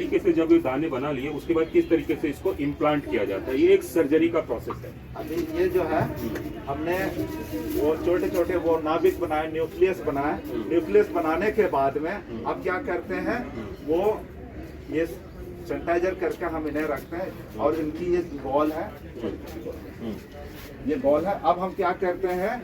तरीके से जब ये दाने बना लिए उसके बाद किस तरीके से इसको इम्प्लांट किया जाता है? ये एक सर्जरी का प्रोसेस है। अभी ये जो है हमने वो छोटे छोटे वो नाभिक बनाए, न्यूक्लियस बनाए। न्यूक्लियस बनाने के बाद में अब क्या करते हैं, वो ये सैनिटाइजर करके हम इन्हें रखते हैं और इनकी ये बॉल है, ये बॉल है। अब हम क्या करते हैं,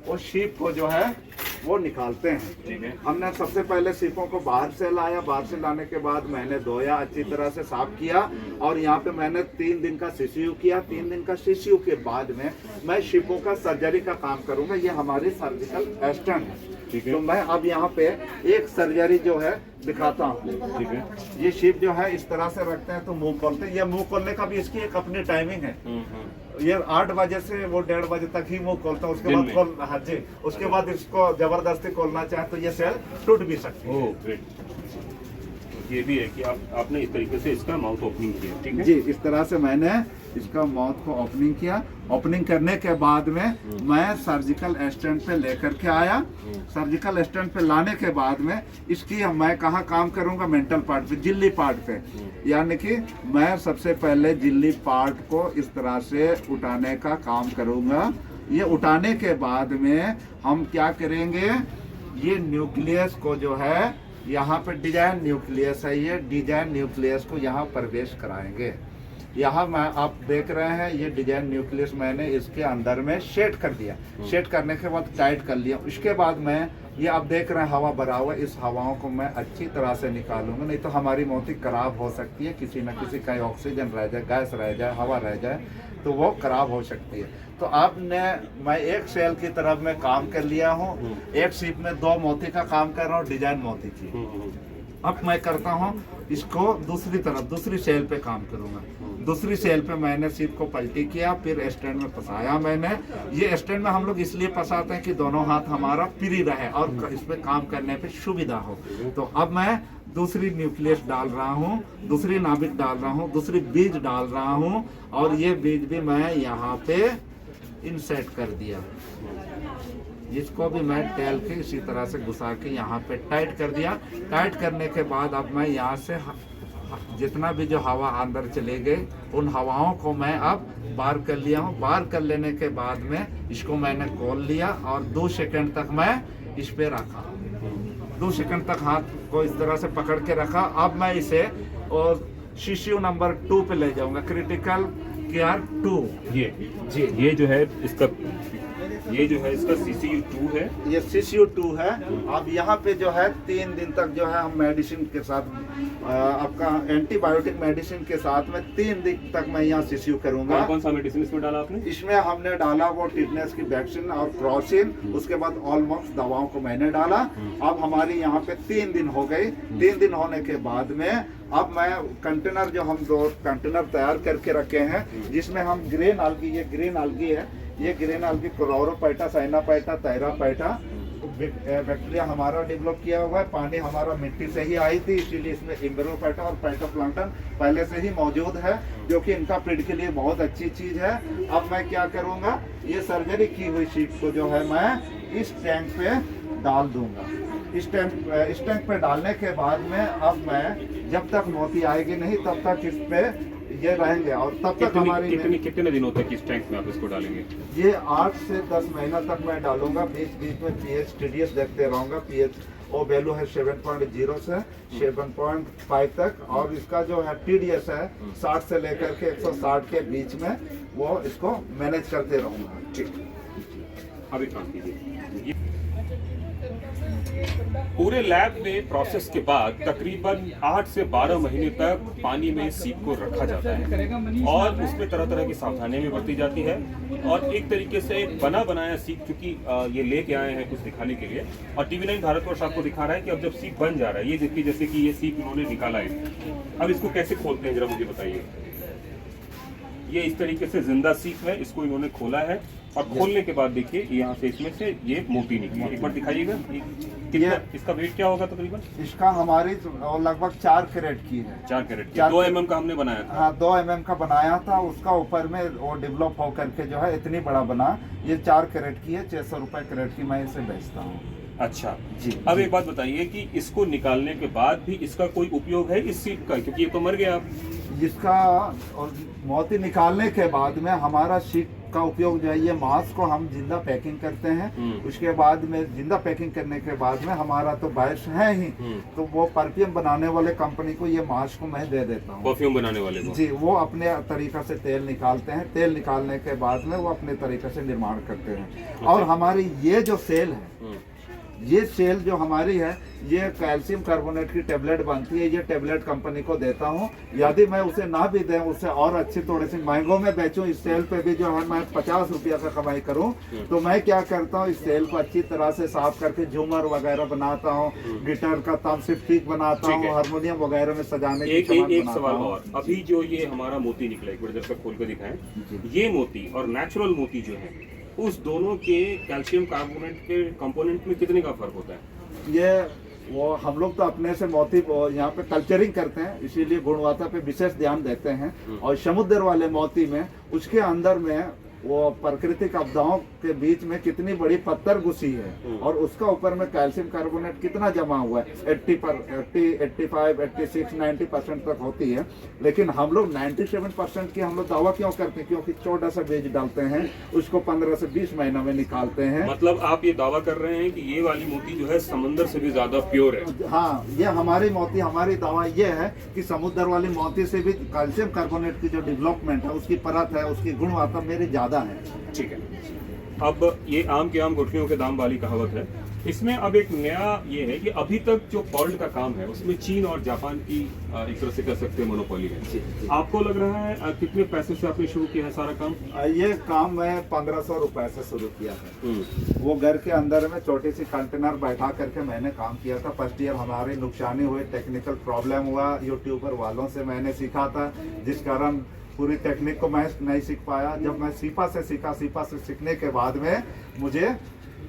वो शीप को जो है वो निकालते हैं। ठीक है। हमने सबसे पहले सीपों को बाहर से लाया, बाहर से लाने के बाद मैंने धोया, अच्छी तरह से साफ किया और यहाँ पे मैंने 3 दिन का सीसीयू किया। 3 दिन का सीसीयू के बाद में मैं शिपों का सर्जरी का काम करूंगा। ये हमारी सर्जिकल असिस्टेंट है। ठीक है। तो मैं अब यहाँ पे एक सर्जरी जो है दिखाता हूँ। ठीक है। ये शिप जो है इस तरह से रखते हैं तो मुंह खोलते हैं। ये मुंह खोलने का भी इसकी एक अपनी टाइमिंग है। ये 8 बजे से वो 1:30 बजे तक ही मुंह खोलता है। उसके बाद खोल, हाँ जी, उसके बाद इसको जबरदस्ती खोलना चाहे तो ये सेल टूट भी सकती है। Oh great. ये भी है कि आपने इस तरीके से इसका माउथ ओपनिंग किया। ठीक है जी, इस तरह से मैंने इसका माउथ को ओपनिंग किया। ओपनिंग करने के बाद में मैं सर्जिकल असिस्टेंट पे लेकर के आया। सर्जिकल असिस्टेंट पे लाने के बाद में इसकी मैं कहाँ काम करूँगा, मेंटल पार्ट पे, जिल्ली पार्ट पे। यानी कि मैं सबसे पहले जिल्ली पार्ट को इस तरह से उठाने का काम करूँगा। ये उठाने के बाद में हम क्या करेंगे, ये न्यूक्लियस को जो है यहाँ पे डिजाइन न्यूक्लियस है, ये डिजाइन न्यूक्लियस को यहाँ प्रवेश कराएंगे। यहाँ मैं आप देख रहे हैं ये डिजाइन न्यूक्लियस मैंने इसके अंदर में सेट कर दिया। सेट करने के बाद टाइट कर लिया। उसके बाद मैं ये आप देख रहे हैं हवा भरा हुआ, इस हवाओं को मैं अच्छी तरह से निकालूंगा, नहीं तो हमारी मोती खराब हो सकती है। किसी न किसी का ऑक्सीजन रह जाए, गैस रह जाए, हवा रह जाए तो वो खराब हो सकती है। तो आपने मैं एक सेल की तरफ में काम कर लिया हूँ। एक सीप में 2 मोती का काम कर रहा हूँ, डिजाइन मोती की। अब मैं करता हूँ इसको दूसरी तरफ, दूसरी सेल पे काम करूंगा। दूसरी सेल पे मैंने सीप को पलटी किया, फिर स्टैंड में फंसाया मैंने। ये स्टैंड में हम लोग इसलिए फंसाते हैं कि दोनों हाथ हमारा फ्री रहे और इस पे काम करने पे सुविधा हो। तो अब मैं दूसरी न्यूक्लियस डाल रहा हूँ, दूसरी नाभिक डाल रहा हूँ, दूसरी बीज डाल रहा हूँ और ये बीज भी मैं यहाँ पे इंसर्ट कर दिया। जिसको भी मैं टेल के इसी तरह से घुसा के यहाँ पे टाइट कर दिया। टाइट करने के बाद अब मैं यहाँ से जितना भी जो हवा अंदर चले गए उन हवाओं को मैं अब बाहर कर लिया हूँ। बाहर कर लेने के बाद में इसको मैंने खोल लिया और 2 सेकंड तक मैं इस पे रखा। 2 सेकंड तक हाथ को इस तरह से पकड़ के रखा। अब मैं इसे और सीसीयू नंबर 2 पे ले जाऊंगा, क्रिटिकल केयर 2। ये जो है इसका CCU 2 है। ये CCU 2 है। अब यहाँ पे जो है 3 दिन तक जो है हम मेडिसिन के साथ आपका एंटीबायोटिक मेडिसिन के साथ में 3 दिन तक मैं यहाँ CCU करूँगा। कौन सा मेडिसिन इसमें डाला आपने? इसमें हमने डाला वो टिटनेस की वैक्सीन और क्रोसिन, उसके बाद ऑलमोस्ट दवाओं को मैंने डाला। अब हमारी यहाँ पे 3 दिन हो गई। 3 दिन होने के बाद में अब मैं कंटेनर, जो हम 2 कंटेनर तैयार करके रखे हैं जिसमें हम ग्रीन algae, ये ग्रीन algae है, ये ग्रीन algae क्लोरोपाइटा, साइनापाइटा, थायरापाइटा बैक्टीरिया हमारा डेवलप किया हुआ है। पानी हमारा मिट्टी से ही आई थी, इसीलिए इसमें इम्ब्रोफाइटा और फाइटोप्लैंक्टन पहले से ही मौजूद है, जो कि इनका फीड के लिए बहुत अच्छी चीज है। अब मैं क्या करूंगा, ये सर्जरी की हुई शीप को जो है मैं इस टैंक पे डाल दूंगा। इस टैंक पे डालने के बाद में अब मैं जब तक मोती आएगी नहीं तब तक इस पे ये रहेंगे और तब तक हमारी कितने दिनों तक इस टैंक में आप इसको डालेंगे? ये 8 से 10 महीना तक मैं डालूंगा। बीच बीच में pH TDS देखते रहूंगा। pH वो वैल्यू है 7.0 से 7.5 तक और इसका जो है TDS है 60 से लेकर के 160 के बीच में, वो इसको मैनेज करते रहूंगा। ठीक, अभी काम कीजिए। पूरे लैब में प्रोसेस के बाद तकरीबन 8 से 12 महीने तक पानी में सीप को रखा जाता है और उसमें तरह तरह की सावधानियां भी बरती जाती है और एक तरीके से एक बना बनाया सीप, क्योंकि ये लेके आए हैं कुछ दिखाने के लिए और TV9 भारतवर्ष आपको दिखा रहा है कि अब जब सीप बन जा रहा है, ये देखिए जैसे कि ये सीप इन्होंने निकाला है। अब इसको कैसे खोलते हैं जरा मुझे बताइए। ये इस तरीके से जिंदा सीप है, इसको इन्होंने खोला है और खोलने के बाद देखिए यहाँ से इसमें से ये मोती निकली। एक बार दिखाइएगा कितना इसका वेट क्या होगा तकरीबन? इसका हमारी लगभग 4 कैरेट की है। 4 कैरेट की। 2 mm का हमने बनाया था। हाँ, 2 mm का बनाया था। उसका ऊपर में वो डेवलप होकर के जो है इतनी बड़ा बना। ये 4 कैरेट की है, 600 रुपए कैरेट की मैं इसे बेचता हूँ। अच्छा जी। अब एक बात बताइए कि इसको निकालने के बाद भी इसका कोई उपयोग है इस सीप का, क्योंकि ये तो मर गया अब। जिसका और मोती निकालने के बाद में हमारा शीट का उपयोग जो है, ये मांस को हम जिंदा पैकिंग करते हैं। उसके बाद में जिंदा पैकिंग करने के बाद में हमारा तो बैच है ही, तो वो परफ्यूम बनाने वाले कंपनी को ये मांस को मैं दे देता हूँ। परफ्यूम बनाने वाले को? जी, वो अपने तरीका से तेल निकालते हैं। तेल निकालने के बाद में वो अपने तरीके से निर्माण करते हैं। और हमारी ये जो सेल है, ये सेल जो हमारी है, ये कैल्शियम कार्बोनेट की टेबलेट बनती है। ये टेबलेट कंपनी को देता हूँ। यदि मैं उसे ना भी दें, उससे और अच्छी थोड़ी सी महंगों में बेचूं, इस सेल पे भी जो है मैं 50 रुपया का कमाई करूं, तो मैं क्या करता हूँ, इस सेल को अच्छी तरह से साफ करके झूमर वगैरह बनाता हूँ, गिटार का तम सिर्फ ठीक बनाता हूँ, हारमोनियम वगैरह में सजाने की सामान एक बनाता सवाल हूं। और, अभी जो ये हमारा मोती निकला, एक बार जब तक खोल कर दिखाएं, ये मोती और नेचुरल मोती जो है, उस दोनों के कैल्शियम कार्बोनेट के कंपोनेंट में कितने का फर्क होता है? ये वो हम लोग तो अपने से मोती यहाँ पे कल्चरिंग करते हैं, इसीलिए गुणवत्ता पे विशेष ध्यान देते हैं। और समुद्र वाले मोती में उसके अंदर में वो प्राकृतिक आपदाओं के बीच में कितनी बड़ी पत्थर घुसी है और उसका ऊपर में कैल्शियम कार्बोनेट कितना जमा हुआ है, 85, 86, 90% तक होती है। लेकिन हम लोग 97% की हम लोग दावा क्यों करते हैं? क्योंकि छोटा सा बीज डालते हैं, उसको 15 से 20 महीनों में निकालते हैं। मतलब आप ये दावा कर रहे हैं कि ये वाली मोती जो है समुद्र से भी ज्यादा प्योर है? हाँ, ये हमारी मोती, हमारी दावा ये है कि समुद्र वाली मोती से भी कैल्शियम कार्बोनेट की जो डेवलपमेंट है, उसकी परत है, उसकी गुणवत्ता मेरी ज्यादा है। ठीक है। अब ये आम के आम गुठलियों के दाम वाली कहावत है। इसमें अब एक नया ये है कि अभी तक जो पर्ल का काम है उसमें चीन और जापान की एक तरह से कह सकते हैं मोनोपोली है। आपको लग रहा है कितने पैसे से आपने शुरू किया है सारा काम? ये काम मैं 1500 रुपए से शुरू किया है। वो घर के अंदर में छोटी सी कंटेनर बैठा करके मैंने काम किया था। फर्स्ट ईयर हमारी नुकसानी हुई, टेक्निकल प्रॉब्लम हुआ, यूट्यूबर वालों से मैंने सीखा था, जिस कारण पूरी टेक्निक को मैं नहीं सीख पाया। जब मैं सीपा से सीखने के बाद में मुझे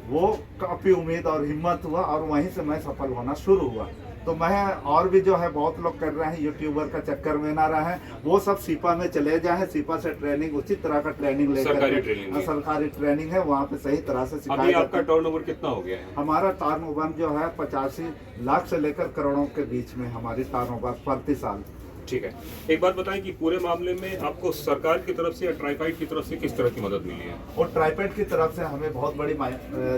वो काफ़ी उम्मीद और हिम्मत हुआ और वहीं से मैं सफल होना शुरू हुआ। तो मैं, और भी जो है बहुत लोग कर रहे हैं, यूट्यूबर का चक्कर में ना रहे, वो सब सीपा में चले जाए। सीपा से ट्रेनिंग, उचित तरह का ट्रेनिंग लेकर, सरकारी ट्रेनिंग है, वहाँ पे सही तरह से सिखाया जाता है। आपका टर्नओवर कितना हो गया है? हमारा टर्नओवर जो है 85 लाख से लेकर करोड़ों के बीच में हमारी टर्नओवर प्रति साल। ठीक है। एक बात बताएं कि पूरे मामले में आपको सरकार की तरफ से या ट्राइफेड की तरफ से किस तरह की मदद मिली है? और ट्राइफेड की तरफ से हमें बहुत बड़ी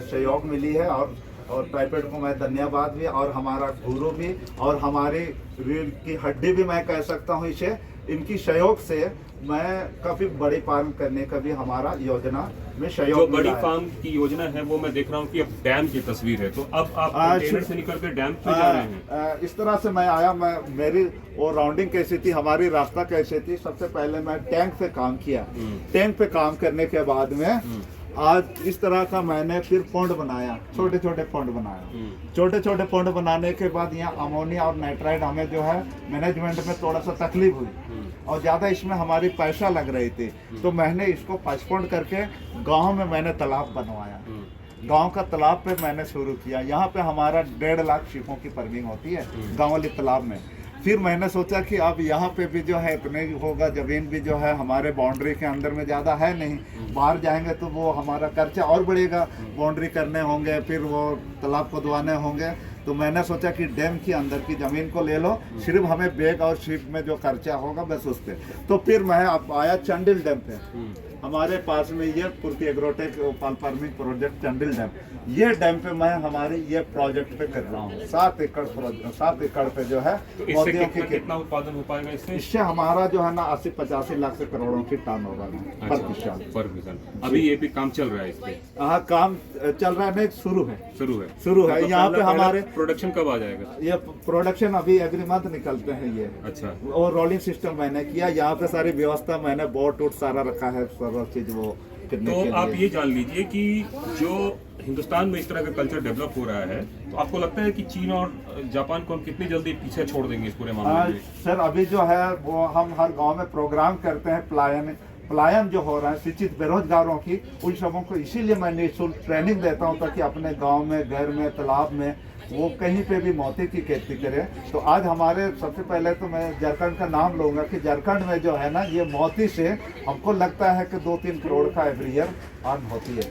सहयोग मिली है और ट्राइफेड को मैं धन्यवाद भी, और हमारा गुरु भी, और हमारी रीढ़ की हड्डी भी मैं कह सकता हूँ इसे। इनकी सहयोग से मैं काफी बड़ी फार्म करने का भी हमारा योजना में सहयोग। जो बड़ी फार्म की योजना है वो मैं देख रहा हूँ कि अब डैम की तस्वीर है, तो अब आप कंटेनर से निकल कर डैम पे जा रहे हैं। इस तरह से मैं आया। मेरी वो राउंडिंग कैसी थी, हमारी रास्ता कैसी थी, सबसे पहले मैं टैंक पे काम किया। टैंक पे काम करने के बाद में आज इस तरह का मैंने फिर पॉन्ड बनाया, छोटे छोटे पॉन्ड बनाया। छोटे छोटे पॉन्ड बनाने के बाद यहाँ अमोनिया और नाइट्राइड हमें जो है मैनेजमेंट में थोड़ा सा तकलीफ हुई और ज़्यादा इसमें हमारी पैसा लग रही थी, तो मैंने इसको पोस्टपोन करके गांव में मैंने तालाब बनवाया। गांव का तालाब पे मैंने शुरू किया। यहाँ पे हमारा 1.5 लाख शिपों की फार्मिंग होती है गांव वाले तालाब में। फिर मैंने सोचा कि अब यहाँ पे भी जो है इतने होगा, जमीन भी जो है हमारे बाउंड्री के अंदर में ज़्यादा है नहीं, बाहर जाएंगे तो वो हमारा खर्चा और बढ़ेगा, बाउंड्री करने होंगे, फिर वो तालाब को धोने होंगे। तो मैंने सोचा कि डैम के अंदर की ज़मीन को ले लो, सिर्फ हमें बैग और शिप में जो खर्चा होगा बस उस पर। तो फिर मैं अब आया चंडिल डैम पे। हमारे पास में ये पूर्ति agrotech farming project Chandil dam, ये डैम पे मैं हमारे ये प्रोजेक्ट पे कर रहा हूँ। 7 एकड़ पे जो है मोतियों की कितना उत्पादन हो पाएगा इससे हमारा जो है ना 80-85 लाख से करोड़ों की टर्नओवर है पर साल। अभी ये भी काम चल रहा है इस पे? हाँ, काम चल रहा है, नहीं शुरू है। यहाँ पे हमारे प्रोडक्शन कब आ जाएगा? ये प्रोडक्शन अभी एवरी मंथ निकलते हैं ये। अच्छा। और रोलिंग सिस्टम मैंने किया, यहाँ पे सारी व्यवस्था मैंने बोट वोट सारा रखा है, चीज वो करने के लिए। आप ये जान लीजिए कि जो हिंदुस्तान में इस तरह का कल्चर डेवलप हो रहा है, तो आपको लगता है कि चीन और जापान को हम कितनी जल्दी पीछे छोड़ देंगे इस पूरे मामले में? सर, अभी जो है वो हम हर गांव में प्रोग्राम करते हैं, पलायन जो हो रहा है शिक्षित बेरोजगारों की, उन सबों को इसीलिए मैं निःशुल्क ट्रेनिंग देता हूं ताकि अपने गांव में, घर में, तालाब में वो कहीं पे भी मोती की खेती करें। तो आज हमारे सबसे पहले तो मैं झारखंड का नाम लूँगा कि झारखंड में जो है ना, ये मोती से हमको लगता है कि 2-3 करोड़ का एवरी ईयर अर्न होती है।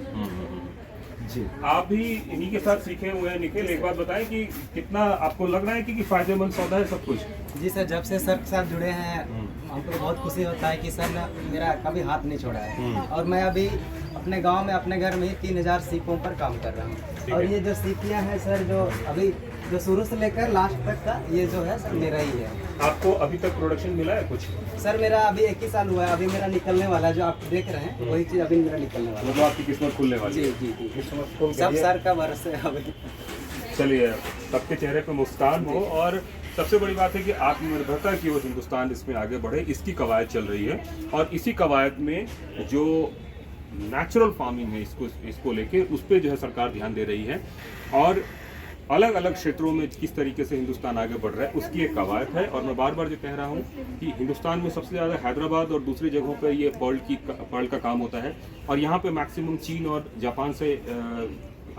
जी। आप भी इन्हीं के साथ सीखे हुए हैं निखिल, एक बात बताएं कि कितना आपको लग रहा है कि फायदेमंद सौदा है सब कुछ? जी सर, जब से सर के साथ जुड़े हैं हमको बहुत खुशी होता है कि सर ने मेरा कभी हाथ नहीं छोड़ा है। और मैं अभी अपने गांव में अपने घर में ही 3000 सीपों पर काम कर रहा हूँ। और ये जो सीपियाँ हैं सर, जो अभी जो शुरू से लेकर लास्ट तक का ये जो है सर मेरा ही है। आपको अभी तक प्रोडक्शन मिला है कुछ? सर मेरा अभी 1 ही साल हुआ है, अभी मेरा निकलने वाला है, जो आप देख रहे हैं वही चीज़ अभी मेरा निकलने वाला मतलब आपकी किस्मत खुलने वाली है। है। जी जी जी, सब सर का बरस है अभी। चलिए, सबके चेहरे पे मुस्कान हो। और सबसे बड़ी बात है कि आत्मनिर्भरता की ओर हिंदुस्तान इसमें आगे बढ़े, इसकी कवायद चल रही है। और इसी कवायद में जो नेचुरल फार्मिंग है इसको लेके उस पर जो है सरकार ध्यान दे रही है। और अलग अलग क्षेत्रों में किस तरीके से हिंदुस्तान आगे बढ़ रहा है उसकी एक कवायद है। और मैं बार बार जो कह रहा हूँ कि हिंदुस्तान में सबसे ज़्यादा हैदराबाद और दूसरी जगहों पर ये पर्ल का काम होता है, और यहाँ पे मैक्सिमम चीन और जापान से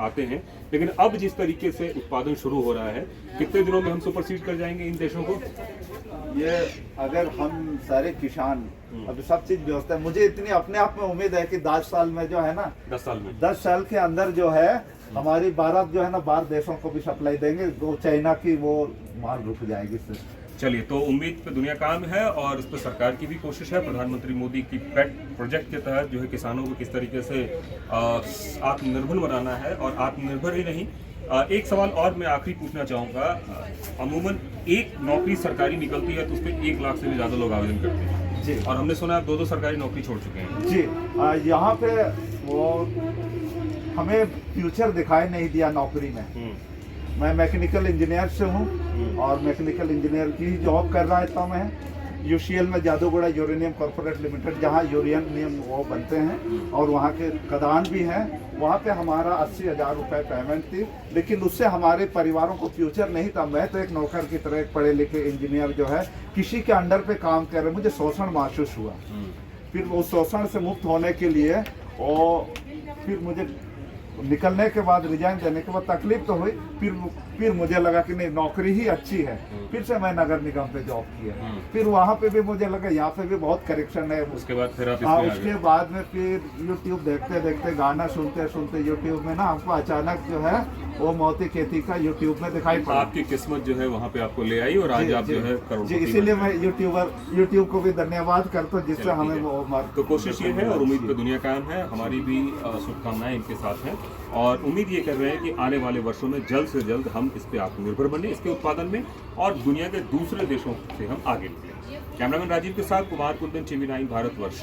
आते हैं। लेकिन अब जिस तरीके से उत्पादन शुरू हो रहा है, कितने दिनों में हम सुपरसीड कर जाएंगे इन देशों को? ये अगर हम सारे किसान अब सब चीज व्यवस्था है, मुझे इतनी अपने आप में उम्मीद है कि 10 साल में जो है ना, 10 साल के अंदर जो है हमारी भारत जो है ना 12 देशों को भी सप्लाई देंगे। वो चाइना की वो माल रुक जाएगी सर। चलिए, तो उम्मीद पे दुनिया काम है और इस पर सरकार की भी कोशिश है। प्रधानमंत्री मोदी की पेट प्रोजेक्ट के तहत जो है किसानों को किस तरीके से आत्मनिर्भर बनाना है, और आत्मनिर्भर ही नहीं। एक सवाल और मैं आखिरी पूछना चाहूँगा। अमूमन एक नौकरी सरकारी निकलती है तो उस पर 1 लाख से भी ज़्यादा लोग आवेदन करते हैं जी। और हमने सुना आप 2 सरकारी नौकरी छोड़ चुके हैं। जी, यहाँ पे वो हमें फ्यूचर दिखाई नहीं दिया नौकरी में। मैं मैकेनिकल इंजीनियर से हूँ और मैकेनिकल इंजीनियर की ही जॉब कर रहा था मैं यूसीएल में, जादूगोड़ा यूरेनियम कॉर्पोरेट लिमिटेड, जहाँ यूरेनियम वो बनते हैं और वहाँ के खदान भी हैं। वहाँ पे हमारा 80,000 रुपये पेमेंट थी, लेकिन उससे हमारे परिवारों को फ्यूचर नहीं था। मैं तो एक नौकर की तरह एक पढ़े लिखे इंजीनियर जो है किसी के अंडर पे काम कर रहे, मुझे शोषण महसूस हुआ। फिर वो शोषण से मुक्त होने के लिए और फिर मुझे निकलने के बाद, रिजाइन देने के बाद तकलीफ तो हुई। फिर मुझे लगा कि नहीं, नौकरी ही अच्छी है। फिर से मैं नगर निगम पे जॉब किया। फिर वहाँ पे भी मुझे लगा यहाँ पे भी बहुत करेक्शन है। उसके बाद फिर आप हाँ, उसके बाद में फिर यूट्यूब देखते देखते, गाना सुनते सुनते यूट्यूब में ना हमको अचानक जो है वो मोती खेती का यूट्यूब में दिखाई पड़ा। आपकी किस्मत जो है वहाँ पे आपको ले आई और आज आप जो है करोड़पति। इसीलिए मैं यूट्यूब को भी धन्यवाद करता हूँ जिससे हमें वो तो कोशिश ये है और उम्मीद पे दुनिया कायम है। हमारी भी शुभकामनाएं इनके साथ हैं और उम्मीद ये कर रहे हैं कि आने वाले वर्षों में जल्द से जल्द हम इस पे आत्मनिर्भर बने, इसके उत्पादन में, और दुनिया के दूसरे देशों से हम आगे निकलें। कैमरामैन राजीव के साथ कुमार कुंदन, TV9 भारतवर्ष।